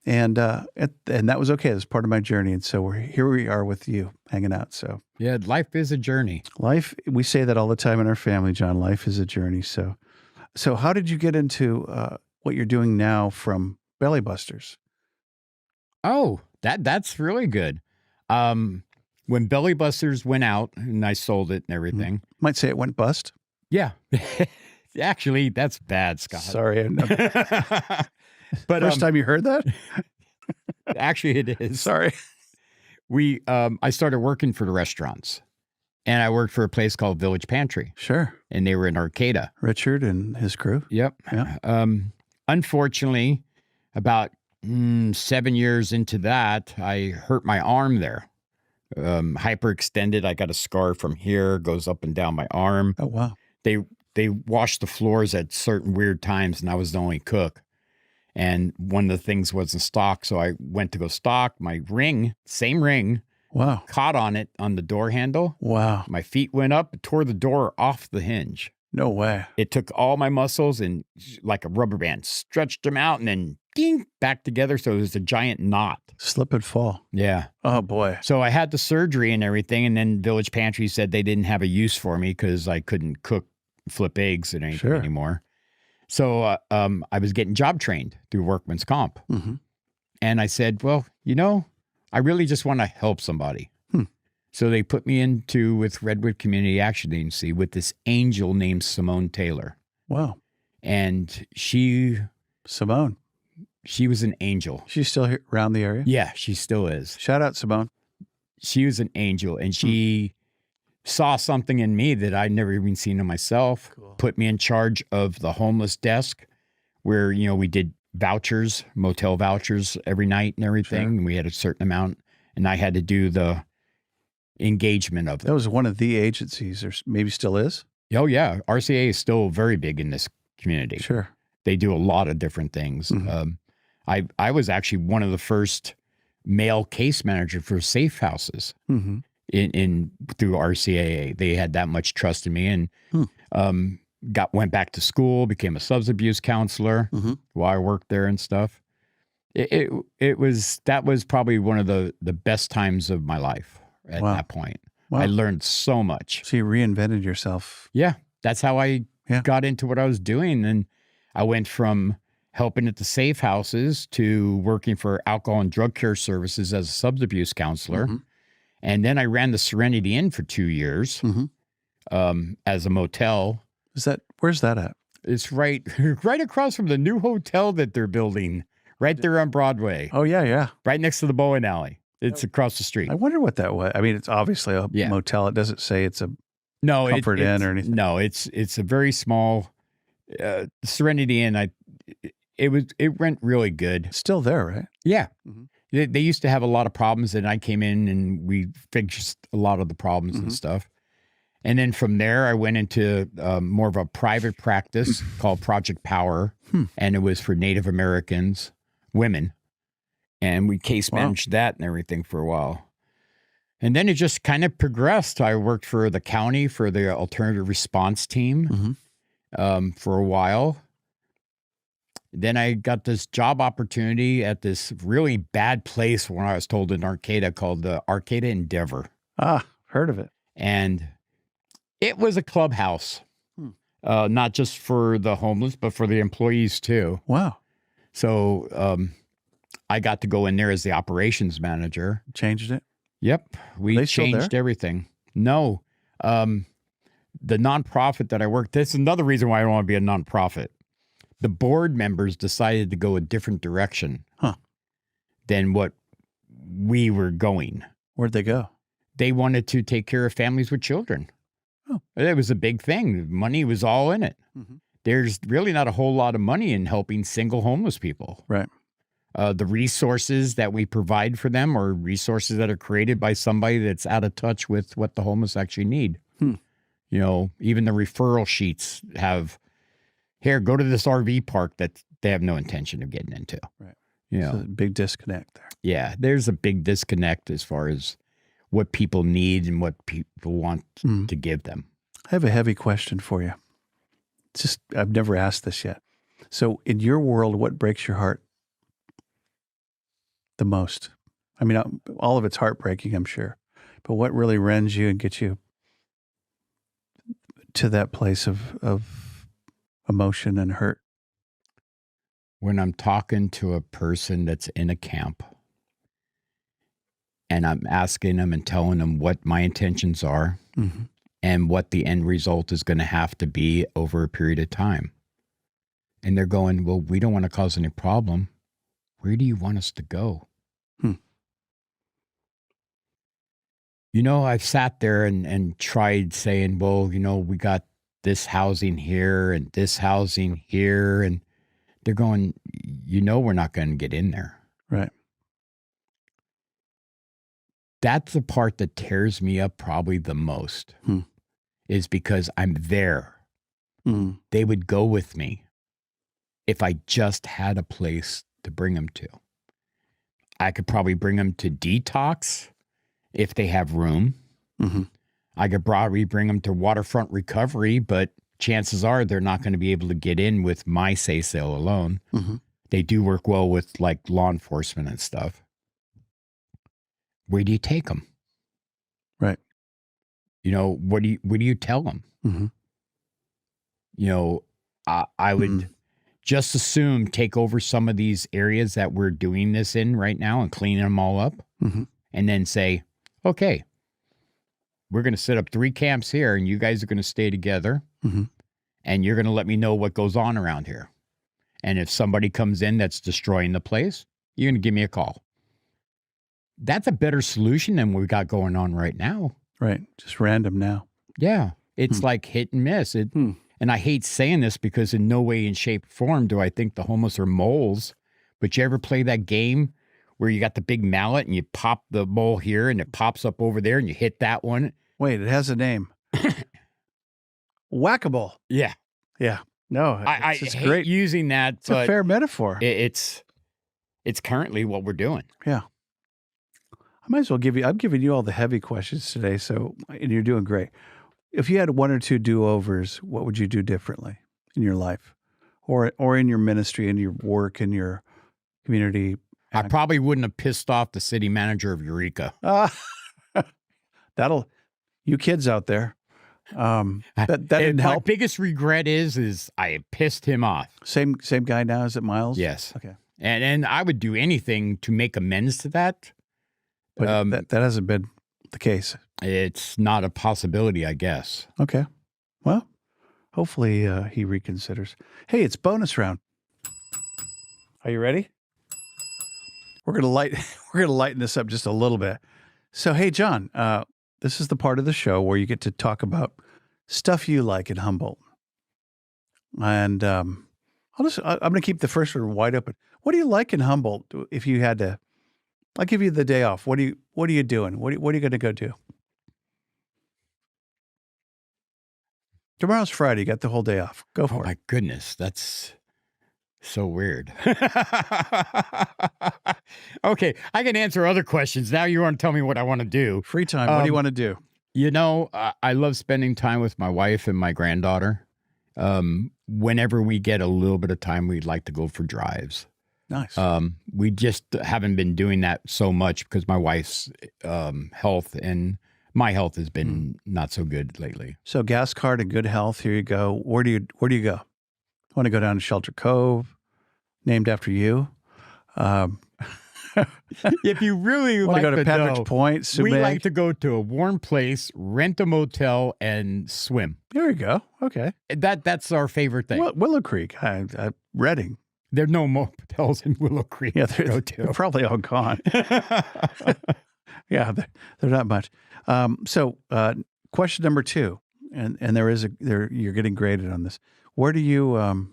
[SPEAKER 1] And that was okay. It was part of my journey. And so here we are with you hanging out. So
[SPEAKER 2] Yeah, life is a journey.
[SPEAKER 1] life, we say that all the time in our family, John. Life is a journey. So how did you get into what you're doing now from Belly Busters?
[SPEAKER 2] Oh, that's really good. When Belly Busters went out and I sold it and everything.
[SPEAKER 1] Might say it went bust.
[SPEAKER 2] Yeah. Actually, that's bad, Scott.
[SPEAKER 1] Sorry.
[SPEAKER 2] But
[SPEAKER 1] First time you heard that?
[SPEAKER 2] actually it is.
[SPEAKER 1] Sorry.
[SPEAKER 2] I started working for the restaurants, and I worked for a place called Village Pantry,
[SPEAKER 1] Sure.
[SPEAKER 2] and they were in Arcata.
[SPEAKER 1] Richard and his crew.
[SPEAKER 2] Yep.
[SPEAKER 1] Yeah.
[SPEAKER 2] Unfortunately, about 7 years into that, I hurt my arm there. Hyperextended. I got a scar from here, goes up and down my arm.
[SPEAKER 1] Oh, wow.
[SPEAKER 2] They washed the floors at certain weird times, and I was the only cook. And one of the things wasn't stocked, so I went to go stock. My ring, same ring,
[SPEAKER 1] Wow.
[SPEAKER 2] caught on it on the door handle.
[SPEAKER 1] Wow.
[SPEAKER 2] My feet went up, tore the door off the hinge.
[SPEAKER 1] No way.
[SPEAKER 2] It took all my muscles and like a rubber band, stretched them out, and then ding, back together. So it was a giant knot.
[SPEAKER 1] Slip and fall.
[SPEAKER 2] Yeah.
[SPEAKER 1] Oh, boy.
[SPEAKER 2] So I had the surgery and everything. And then Village Pantry said they didn't have a use for me because I couldn't cook, flip eggs and anything
[SPEAKER 1] Sure.
[SPEAKER 2] anymore. So I was getting job trained through Workman's Comp.
[SPEAKER 1] Mm-hmm.
[SPEAKER 2] And I said, well, I really just want to help somebody. So they put me with Redwood Community Action Agency with this angel named Simone Taylor.
[SPEAKER 1] Wow.
[SPEAKER 2] And
[SPEAKER 1] Simone.
[SPEAKER 2] she was an angel.
[SPEAKER 1] She's still here around the area?
[SPEAKER 2] Yeah, she still is.
[SPEAKER 1] Shout out, Simone.
[SPEAKER 2] She was an angel, and she saw something in me that I'd never even seen in myself.
[SPEAKER 1] Cool.
[SPEAKER 2] Put me in charge of the homeless desk where, we did vouchers, motel vouchers every night and everything.
[SPEAKER 1] Sure.
[SPEAKER 2] And we had a certain amount, and I had to do the engagement of them.
[SPEAKER 1] That was one of the agencies, or maybe still is.
[SPEAKER 2] Oh, yeah. RCA is still very big in this community.
[SPEAKER 1] Sure.
[SPEAKER 2] They do a lot of different things.
[SPEAKER 1] Mhm.
[SPEAKER 2] I was actually one of the first male case manager for safe houses
[SPEAKER 1] Mm-hmm.
[SPEAKER 2] in through RCAA. They had that much trust in me, and went back to school, became a substance abuse counselor while I worked there and stuff. That was probably one of the best times of my life at that point.
[SPEAKER 1] Wow.
[SPEAKER 2] I learned so much.
[SPEAKER 1] So you reinvented yourself.
[SPEAKER 2] Yeah, that's how I
[SPEAKER 1] Yeah.
[SPEAKER 2] got into what I was doing. And I went from helping at the safe houses to working for alcohol and drug care services as a substance abuse counselor.
[SPEAKER 1] Mm-hmm.
[SPEAKER 2] And then I ran the Serenity Inn for 2 years as a motel.
[SPEAKER 1] Where's that at?
[SPEAKER 2] It's right across from the new hotel that they're building, right there on Broadway,
[SPEAKER 1] Oh, yeah.
[SPEAKER 2] right next to the bowling alley. It's across the street.
[SPEAKER 1] I wonder what that was. I mean, it's obviously a motel. It doesn't say it's a
[SPEAKER 2] No,
[SPEAKER 1] Comfort Inn or anything.
[SPEAKER 2] No, it's a very small Serenity Inn. It went really good.
[SPEAKER 1] It's still there, right?
[SPEAKER 2] Yeah.
[SPEAKER 1] Mhm.
[SPEAKER 2] They used to have a lot of problems, and I came in and we fixed a lot of the problems and stuff. And then from there, I went into more of a private practice called Project Power, and it was for Native Americans, women. And we case managed that and everything for a while. And then it just kind of progressed. I worked for the county for the alternative response team for a while. Then I got this job opportunity at this really bad place when I was told in Arcata called the Arcata Endeavor.
[SPEAKER 1] Ah, heard of it.
[SPEAKER 2] And it was a clubhouse, not just for the homeless, but for the employees too.
[SPEAKER 1] Wow.
[SPEAKER 2] So I got to go in there as the operations manager.
[SPEAKER 1] Changed it?
[SPEAKER 2] Yep. We changed everything. No. The nonprofit that I worked, this is another reason why I don't want to be a nonprofit. The board members decided to go a different direction than what we were going.
[SPEAKER 1] Where'd they go?
[SPEAKER 2] They wanted to take care of families with children.
[SPEAKER 1] Oh.
[SPEAKER 2] It was a big thing. Money was all in it. There's really not a whole lot of money in helping single homeless people.
[SPEAKER 1] Right.
[SPEAKER 2] The resources that we provide for them are resources that are created by somebody that's out of touch with what the homeless actually need. You know, even the referral sheets have, here, go to this RV park that they have no intention of getting into.
[SPEAKER 1] Right.
[SPEAKER 2] You know,
[SPEAKER 1] so a big disconnect there.
[SPEAKER 2] Yeah, there's a big disconnect as far as what people need and what people want to give them.
[SPEAKER 1] I have a heavy question for you. Just, I've never asked this yet. So in your world, what breaks your heart the most? I mean, all of it's heartbreaking, I'm sure. But what really rends you and gets you to that place of emotion and hurt?
[SPEAKER 2] When I'm talking to a person that's in a camp and I'm asking them and telling them what my intentions are and what the end result is going to have to be over a period of time. And they're going, well, we don't want to cause any problem. Where do you want us to go? You know, I've sat there and tried saying, well, you know, we got this housing here and this housing here. And they're going, you know, we're not going to get in there.
[SPEAKER 1] Right.
[SPEAKER 2] That's the part that tears me up probably the most is because I'm there. They would go with me if I just had a place to bring them to. I could probably bring them to detox if they have room. I could probably bring them to waterfront recovery, but chances are they're not going to be able to get in with my say-so alone. They do work well with like law enforcement and stuff. Where do you take them?
[SPEAKER 1] Right.
[SPEAKER 2] You know, what do you tell them? You know, I would just assume take over some of these areas that we're doing this in right now and clean them all up and then say, okay, we're going to set up 3 camps here and you guys are going to stay together and you're going to let me know what goes on around here. And if somebody comes in that's destroying the place, you're going to give me a call. That's a better solution than what we got going on right now.
[SPEAKER 1] Right. Just random now.
[SPEAKER 2] Yeah. It's like hit and miss. And I hate saying this because in no way in shape or form do I think the homeless are moles. But you ever play that game where you got the big mallet and you pop the mole here and it pops up over there and you hit that one?
[SPEAKER 1] Wait, it has a name. Whack-a-mole.
[SPEAKER 2] Yeah.
[SPEAKER 1] Yeah. No,
[SPEAKER 2] I
[SPEAKER 1] it's
[SPEAKER 2] hate
[SPEAKER 1] great.
[SPEAKER 2] using that.
[SPEAKER 1] It's a fair metaphor.
[SPEAKER 2] It's currently what we're doing.
[SPEAKER 1] Yeah. I might as well I'm giving you all the heavy questions today, and you're doing great. If you had 1 or 2 do-overs, what would you do differently in your life or in your ministry, in your work, in your community?
[SPEAKER 2] I probably wouldn't have pissed off the city manager of Eureka.
[SPEAKER 1] You kids out there. That didn't help.
[SPEAKER 2] My biggest regret is I pissed him off.
[SPEAKER 1] Same guy now, is it Miles?
[SPEAKER 2] Yes.
[SPEAKER 1] Okay.
[SPEAKER 2] And I would do anything to make amends to that.
[SPEAKER 1] But that hasn't been the case.
[SPEAKER 2] It's not a possibility, I guess.
[SPEAKER 1] Okay. Well, hopefully he reconsiders. Hey, it's bonus round. Are you ready? We're gonna lighten this up just a little bit. So, hey, John, this is the part of the show where you get to talk about stuff you like in Humboldt. And I'm gonna keep the first one wide open. What do you like in Humboldt? If you had to, I'll give you the day off. What are you doing? What are you going to go do? Tomorrow's Friday. You got the whole day off. Go for it.
[SPEAKER 2] My goodness, that's So weird. Okay, I can answer other questions. Now you want to tell me what I want to do.
[SPEAKER 1] Free time. What do you want to do?
[SPEAKER 2] I love spending time with my wife and my granddaughter. Whenever we get a little bit of time, we'd like to go for drives.
[SPEAKER 1] Nice.
[SPEAKER 2] We just haven't been doing that so much because my wife's health and my health has been not so good lately.
[SPEAKER 1] So gas card and good health. Here you go. Where do you go? Want to go down to Shelter Cove, named after you?
[SPEAKER 2] If you really
[SPEAKER 1] Want
[SPEAKER 2] like
[SPEAKER 1] to go to Patrick's
[SPEAKER 2] know,
[SPEAKER 1] Point,
[SPEAKER 2] we
[SPEAKER 1] Subag?
[SPEAKER 2] like to go to a warm place, rent a motel, and swim.
[SPEAKER 1] There you go. Okay.
[SPEAKER 2] That's our favorite thing.
[SPEAKER 1] Willow Creek, Redding.
[SPEAKER 2] There are no motels in Willow Creek.
[SPEAKER 1] Yeah,
[SPEAKER 2] to go
[SPEAKER 1] they're
[SPEAKER 2] to.
[SPEAKER 1] probably all gone. Yeah, they're not much. So, question number 2, and you're getting graded on this. Where do you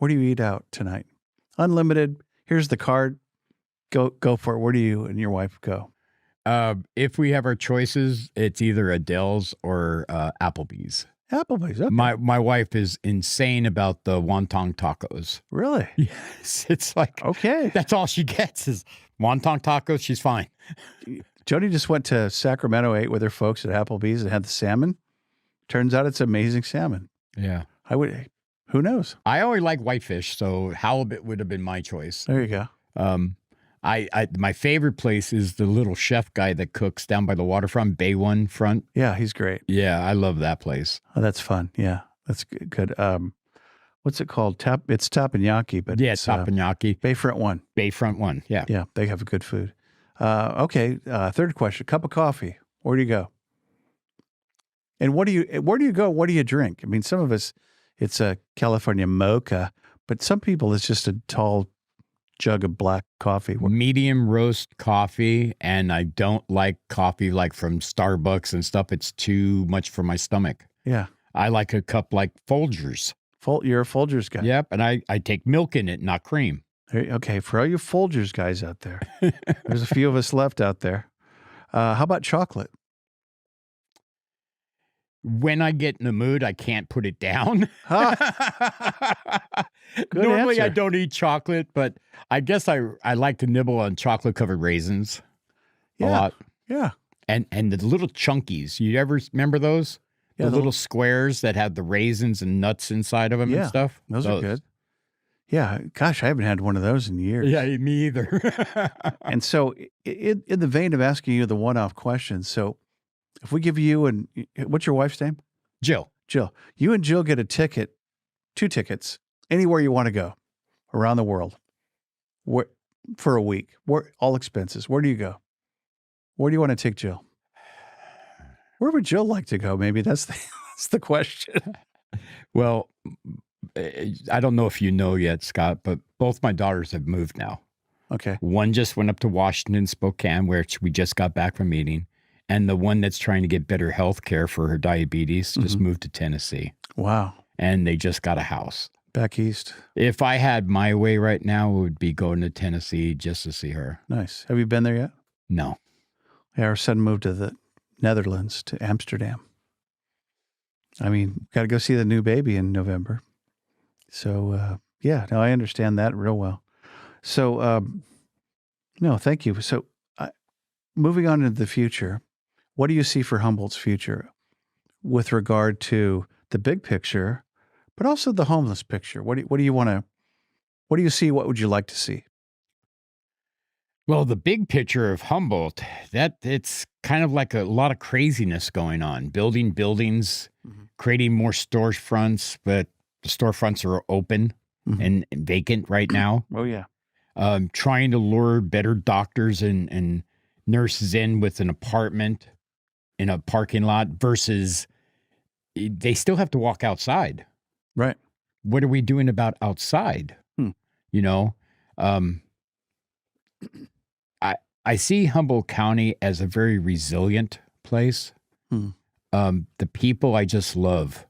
[SPEAKER 1] eat out tonight? Unlimited. Here's the card. Go for it. Where do you and your wife go?
[SPEAKER 2] If we have our choices, it's either Adele's or Applebee's.
[SPEAKER 1] Applebee's. Okay.
[SPEAKER 2] My wife is insane about the wonton tacos.
[SPEAKER 1] Really?
[SPEAKER 2] Yes, it's like
[SPEAKER 1] Okay.
[SPEAKER 2] that's all she gets is wonton tacos. She's fine.
[SPEAKER 1] Jody just went to Sacramento, ate with her folks at Applebee's and had the salmon. Turns out it's amazing salmon.
[SPEAKER 2] Yeah,
[SPEAKER 1] Who knows?
[SPEAKER 2] I only like whitefish, so halibut would have been my choice.
[SPEAKER 1] There you go.
[SPEAKER 2] My favorite place is the little chef guy that cooks down by the waterfront, Bay One front.
[SPEAKER 1] Yeah, he's great.
[SPEAKER 2] Yeah, I love that place.
[SPEAKER 1] Oh, that's fun. Yeah, that's good. What's it called? It's Teppanyaki, but
[SPEAKER 2] Yeah,
[SPEAKER 1] it's
[SPEAKER 2] Teppanyaki,
[SPEAKER 1] Bayfront One.
[SPEAKER 2] Bayfront One. Yeah.
[SPEAKER 1] Yeah, they have good food. Okay. Third question: cup of coffee. Where do you go? And where do you go? What do you drink? I mean, some of us, it's a California mocha, but some people it's just a tall jug of black coffee.
[SPEAKER 2] Medium roast coffee, and I don't like coffee like from Starbucks and stuff. It's too much for my stomach.
[SPEAKER 1] Yeah.
[SPEAKER 2] I like a cup like Folgers.
[SPEAKER 1] You're a Folgers guy.
[SPEAKER 2] Yep, and I take milk in it, not cream.
[SPEAKER 1] Okay, for all you Folgers guys out there, there's a few of us left out there. How about chocolate?
[SPEAKER 2] When I get in the mood, I can't put it down.
[SPEAKER 1] Huh? Good
[SPEAKER 2] Normally, I
[SPEAKER 1] answer.
[SPEAKER 2] don't eat chocolate, but I guess I like to nibble on chocolate-covered raisins a lot.
[SPEAKER 1] Yeah.
[SPEAKER 2] And the little chunkies. You ever remember those?
[SPEAKER 1] Yeah,
[SPEAKER 2] The little squares that have the raisins and nuts inside of them and stuff?
[SPEAKER 1] Those are good. Yeah. Gosh, I haven't had one of those in years.
[SPEAKER 2] Yeah, me either.
[SPEAKER 1] And so in the vein of asking you the one-off questions, so if we give you what's your wife's name?
[SPEAKER 2] Jill.
[SPEAKER 1] Jill. You and Jill get 2 tickets, anywhere you want to go around the world for a week. All expenses. Where do you go? Where do you want to take Jill? Where would Jill like to go? Maybe that's the question.
[SPEAKER 2] Well, I don't know if you know yet, Scott, but both my daughters have moved now.
[SPEAKER 1] Okay.
[SPEAKER 2] One just went up to Washington, Spokane, where we just got back from meeting. And the one that's trying to get better health care for her diabetes just moved to Tennessee.
[SPEAKER 1] Wow.
[SPEAKER 2] And they just got a house.
[SPEAKER 1] Back east.
[SPEAKER 2] If I had my way right now, it would be going to Tennessee just to see her.
[SPEAKER 1] Nice. Have you been there yet?
[SPEAKER 2] No.
[SPEAKER 1] Yeah, our son moved to the Netherlands, to Amsterdam. I mean, got to go see the new baby in November. So, yeah, no, I understand that real well. So, no, thank you. So, moving on into the future, what do you see for Humboldt's future with regard to the big picture, but also the homeless picture? What do you see? What would you like to see?
[SPEAKER 2] Well, the big picture of Humboldt, it's kind of like a lot of craziness going on. Building buildings, creating more storefronts, but the storefronts are open and vacant right now.
[SPEAKER 1] Oh, yeah.
[SPEAKER 2] Trying to lure better doctors and nurses in with an apartment in a parking lot versus they still have to walk outside.
[SPEAKER 1] Right.
[SPEAKER 2] What are we doing about outside? You know, I see Humboldt County as a very resilient place. The people I just love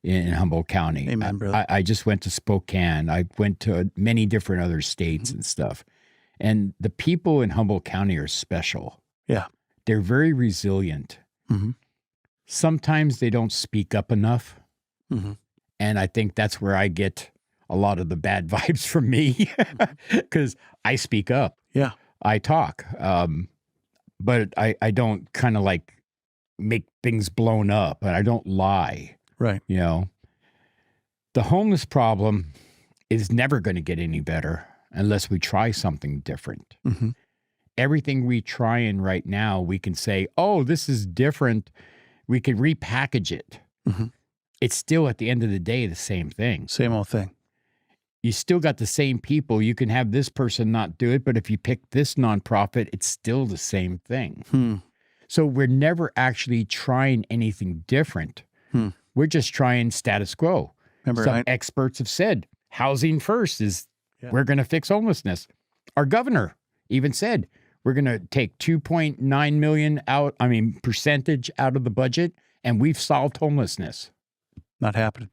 [SPEAKER 2] in Humboldt County.
[SPEAKER 1] Amen, brother.
[SPEAKER 2] I just went to Spokane. I went to many different other states and stuff. And the people in Humboldt County are special.
[SPEAKER 1] Yeah.
[SPEAKER 2] They're very resilient. Sometimes they don't speak up enough. And I think that's where I get a lot of the bad vibes from me because I speak up.
[SPEAKER 1] Yeah.
[SPEAKER 2] I talk. But I don't kind of like make things blown up, and I don't lie.
[SPEAKER 1] Right.
[SPEAKER 2] You know, the homeless problem is never going to get any better unless we try something different.
[SPEAKER 1] Mm-hmm.
[SPEAKER 2] Everything we try in right now, we can say, oh, this is different. We can repackage it.
[SPEAKER 1] Mm-hmm.
[SPEAKER 2] It's still at the end of the day, the same thing.
[SPEAKER 1] Same old thing.
[SPEAKER 2] You still got the same people. You can have this person not do it, but if you pick this nonprofit, it's still the same thing. So we're never actually trying anything different. We're just trying status quo.
[SPEAKER 1] Remember,
[SPEAKER 2] Some experts have said housing first is we're going to fix homelessness. Our governor even said we're going to take 2.9 million percentage out of the budget, and we've solved homelessness.
[SPEAKER 1] Not happening.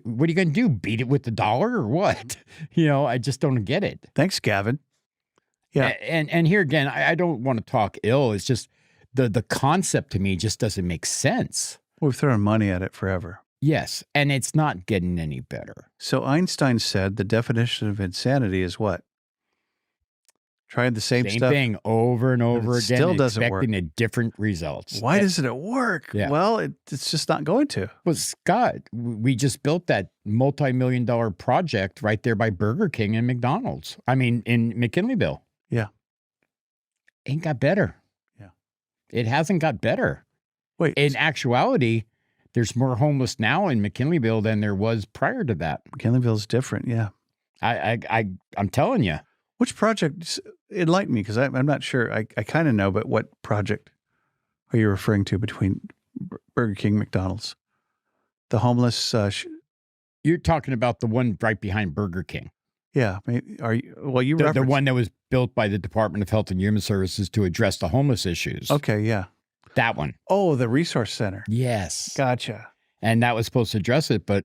[SPEAKER 2] What are you going to do? Beat it with the dollar or what? I just don't get it.
[SPEAKER 1] Thanks, Gavin. Yeah.
[SPEAKER 2] And here again, I don't want to talk ill. It's just the concept to me just doesn't make sense.
[SPEAKER 1] We've thrown money at it forever.
[SPEAKER 2] Yes. And it's not getting any better.
[SPEAKER 1] So Einstein said the definition of insanity is what? Trying the same stuff.
[SPEAKER 2] Thing over and over again.
[SPEAKER 1] Still doesn't work.
[SPEAKER 2] Expecting a different results.
[SPEAKER 1] Why doesn't it work?
[SPEAKER 2] Yeah.
[SPEAKER 1] Well, it's just not going to.
[SPEAKER 2] Well, Scott, we just built that multi-million-dollar project right there by Burger King and McDonald's. In McKinleyville.
[SPEAKER 1] Yeah.
[SPEAKER 2] Ain't got better.
[SPEAKER 1] Yeah.
[SPEAKER 2] It hasn't got better.
[SPEAKER 1] Wait.
[SPEAKER 2] In actuality, there's more homeless now in McKinleyville than there was prior to that.
[SPEAKER 1] McKinleyville's different. Yeah.
[SPEAKER 2] I'm telling you.
[SPEAKER 1] Which project? Enlighten me, because I'm not sure. I kind of know, but what project are you referring to between Burger King and McDonald's? The homeless.
[SPEAKER 2] You're talking about the one right behind Burger King.
[SPEAKER 1] Yeah. Are you? Well, you
[SPEAKER 2] the one that was built by the Department of Health and Human Services to address the homeless issues.
[SPEAKER 1] Okay. Yeah.
[SPEAKER 2] That one.
[SPEAKER 1] Oh, the resource center.
[SPEAKER 2] Yes.
[SPEAKER 1] Gotcha.
[SPEAKER 2] And that was supposed to address it, but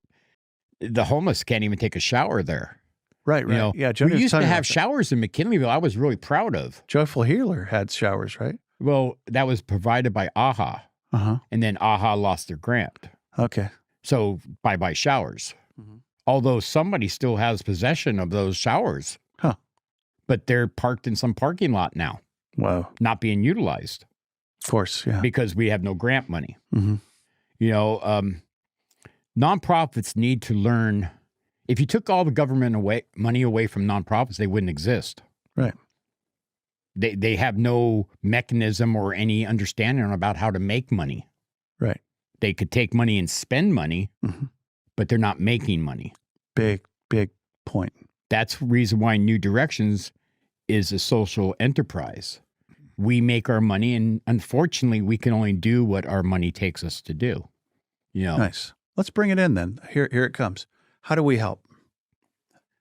[SPEAKER 2] the homeless can't even take a shower there.
[SPEAKER 1] Right. Yeah.
[SPEAKER 2] We used to have showers in McKinleyville I was really proud of.
[SPEAKER 1] Joyful Healer had showers, right?
[SPEAKER 2] Well, that was provided by AHA. And then AHA lost their grant.
[SPEAKER 1] Okay.
[SPEAKER 2] So bye-bye showers. Although somebody still has possession of those showers.
[SPEAKER 1] Huh.
[SPEAKER 2] But they're parked in some parking lot now.
[SPEAKER 1] Wow.
[SPEAKER 2] Not being utilized.
[SPEAKER 1] Of course, yeah.
[SPEAKER 2] Because we have no grant money. Nonprofits need to learn. If you took all the government money away from nonprofits, they wouldn't exist.
[SPEAKER 1] Right.
[SPEAKER 2] They have no mechanism or any understanding about how to make money.
[SPEAKER 1] Right.
[SPEAKER 2] They could take money and spend money, but they're not making money.
[SPEAKER 1] Big point.
[SPEAKER 2] That's the reason why New Directions is a social enterprise. We make our money, and unfortunately, we can only do what our money takes us to do.
[SPEAKER 1] Nice. Let's bring it in then. Here it comes. How do we help?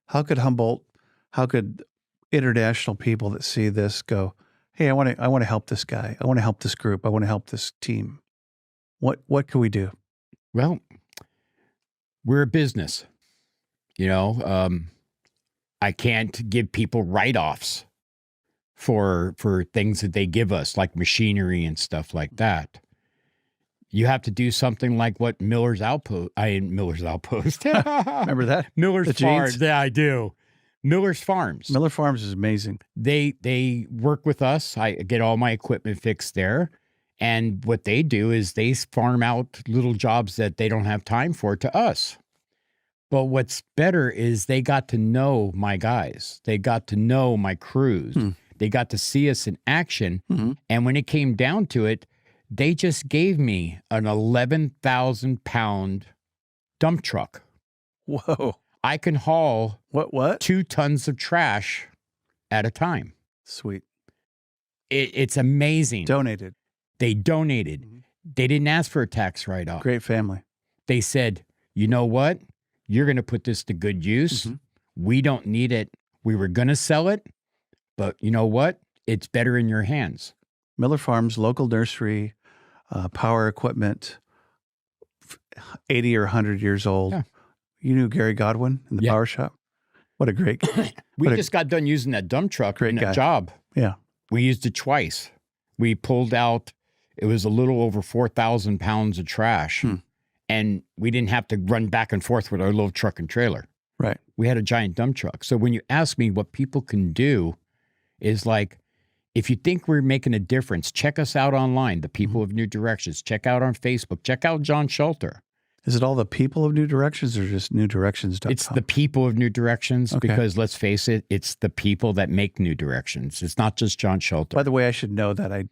[SPEAKER 1] How could Humboldt, how could international people that see this go, hey, I want to help this guy. I want to help this group. I want to help this team. What can we do?
[SPEAKER 2] Well, we're a business. I can't give people write-offs for things that they give us, like machinery and stuff like that. You have to do something like what Miller's Outpost. Remember
[SPEAKER 1] that?
[SPEAKER 2] Miller's Farms. Yeah, I do. Miller's Farms.
[SPEAKER 1] Miller Farms is amazing.
[SPEAKER 2] They work with us. I get all my equipment fixed there. And what they do is they farm out little jobs that they don't have time for to us. But what's better is they got to know my guys. They got to know my crews. They got to see us in action. And when it came down to it, they just gave me an 11,000-pound dump truck.
[SPEAKER 1] Whoa.
[SPEAKER 2] I can haul
[SPEAKER 1] what
[SPEAKER 2] 2 tons of trash at a time.
[SPEAKER 1] Sweet.
[SPEAKER 2] It's amazing.
[SPEAKER 1] Donated.
[SPEAKER 2] They donated. They didn't ask for a tax write-off.
[SPEAKER 1] Great family.
[SPEAKER 2] They said, you know what? You're going to put this to good use. We don't need it. We were going to sell it, but you know what? It's better in your hands.
[SPEAKER 1] Miller Farms, local nursery, power equipment, 80 or 100 years old. Yeah. You knew Gary Godwin in the power shop? What a great guy.
[SPEAKER 2] We just got done using that dump truck in a job.
[SPEAKER 1] Yeah.
[SPEAKER 2] We used it twice. We pulled out, it was a little over 4,000 pounds of trash. And we didn't have to run back and forth with our little truck and trailer.
[SPEAKER 1] Right.
[SPEAKER 2] We had a giant dump truck. So when you ask me what people can do, is like, if you think we're making a difference, check us out online, the People of New Directions. Check out on Facebook. Check out John Shelter.
[SPEAKER 1] Is it all the People of New Directions or just newdirections.com?
[SPEAKER 2] It's the People of New Directions because let's face it, it's the people that make New Directions. It's not just John Shelter.
[SPEAKER 1] By the way, I should know that. I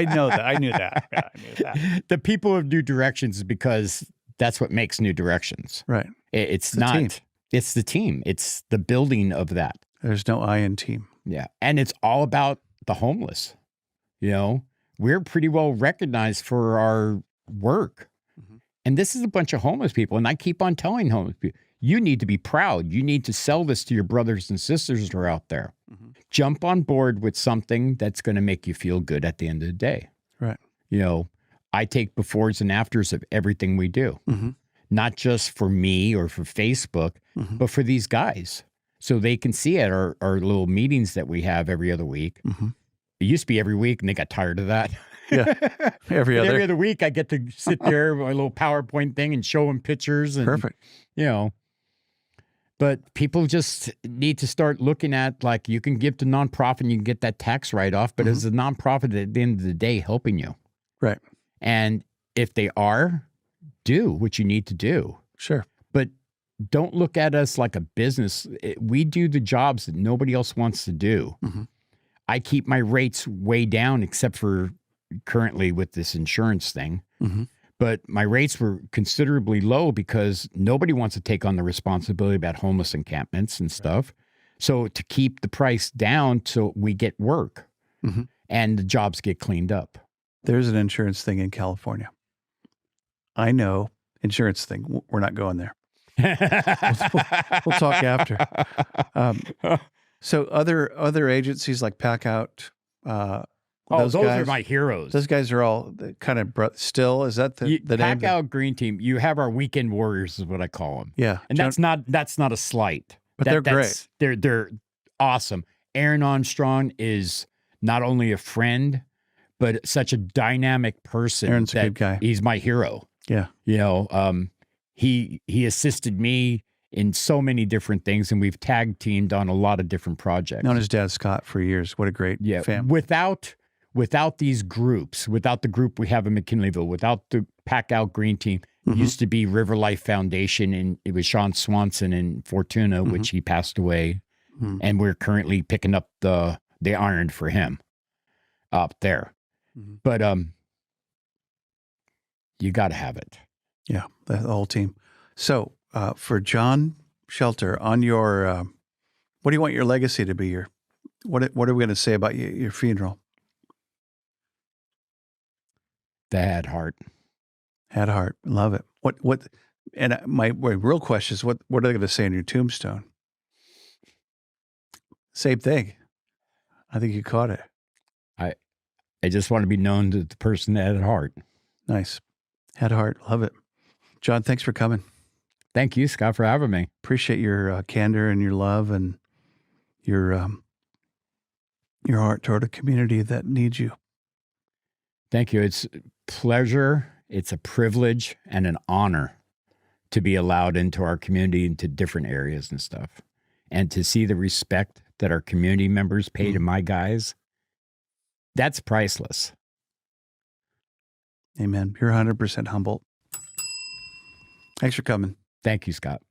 [SPEAKER 1] know that. I knew that. Yeah, I knew that.
[SPEAKER 2] The People of New Directions is because that's what makes New Directions.
[SPEAKER 1] Right.
[SPEAKER 2] It's not.
[SPEAKER 1] Team.
[SPEAKER 2] It's the team. It's the building of that.
[SPEAKER 1] There's no I in team.
[SPEAKER 2] Yeah. And it's all about the homeless. You know, we're pretty well recognized for our work. Mm-hmm. And this is a bunch of homeless people. And I keep on telling homeless people, you need to be proud. You need to sell this to your brothers and sisters who are out there. Mm-hmm. Jump on board with something that's going to make you feel good at the end of the day.
[SPEAKER 1] Right.
[SPEAKER 2] You know, I take befores and afters of everything we do, not just for me or for Facebook, but for these guys. So they can see at our little meetings that we have every other week. It used to be every week, and they got tired of that.
[SPEAKER 1] Yeah, every other
[SPEAKER 2] week, I get to sit there with my little PowerPoint thing and show them pictures. And,
[SPEAKER 1] perfect.
[SPEAKER 2] You know, but people just need to start looking at, like, you can give to nonprofit and you can get that tax write-off, but is a nonprofit at the end of the day helping you?
[SPEAKER 1] Right.
[SPEAKER 2] And if they are, do what you need to do.
[SPEAKER 1] Sure.
[SPEAKER 2] But don't look at us like a business. We do the jobs that nobody else wants to do. I keep my rates way down, except for currently with this insurance thing. But my rates were considerably low because nobody wants to take on the responsibility about homeless encampments and stuff. So to keep the price down so we get work and the jobs get cleaned up.
[SPEAKER 1] There's an insurance thing in California. I know insurance thing. We're not going there. We'll talk after. So other agencies like Pack Out.
[SPEAKER 2] Those are my heroes.
[SPEAKER 1] Those guys are all kind of still. Is that the name?
[SPEAKER 2] Pack Out Green Team. You have our weekend warriors, is what I call them.
[SPEAKER 1] Yeah,
[SPEAKER 2] and that's not a slight.
[SPEAKER 1] But they're great.
[SPEAKER 2] They're awesome. Aaron Armstrong is not only a friend, but such a dynamic person.
[SPEAKER 1] Aaron's a good guy.
[SPEAKER 2] He's my hero.
[SPEAKER 1] Yeah.
[SPEAKER 2] You know, he assisted me in so many different things, and we've tag teamed on a lot of different projects.
[SPEAKER 1] Known his dad Scott for years. What a great family.
[SPEAKER 2] Without these groups, without the group we have in McKinleyville, without the Pack Out Green Team, it used to be River Life Foundation, and it was Sean Swanson in Fortuna, which he passed away. And we're currently picking up the iron for him up there. But you got to have it.
[SPEAKER 1] Yeah, the whole team. So for John Shelter, on your, what do you want your legacy to be? What are we going to say about your funeral?
[SPEAKER 2] The had heart.
[SPEAKER 1] Had heart. Love it. What? And my real question is, what are they going to say on your tombstone? Same thing. I think you caught it.
[SPEAKER 2] I just want to be known to the person that had heart.
[SPEAKER 1] Nice. Had heart. Love it. John, thanks for coming.
[SPEAKER 2] Thank you, Scott, for having me.
[SPEAKER 1] Appreciate your candor and your love and your heart toward a community that needs you.
[SPEAKER 2] Thank you. It's a pleasure. It's a privilege and an honor to be allowed into our community, into different areas and stuff. And to see the respect that our community members pay to my guys, that's priceless.
[SPEAKER 1] Amen. You're 100% Humboldt. Thanks for coming.
[SPEAKER 2] Thank you, Scott.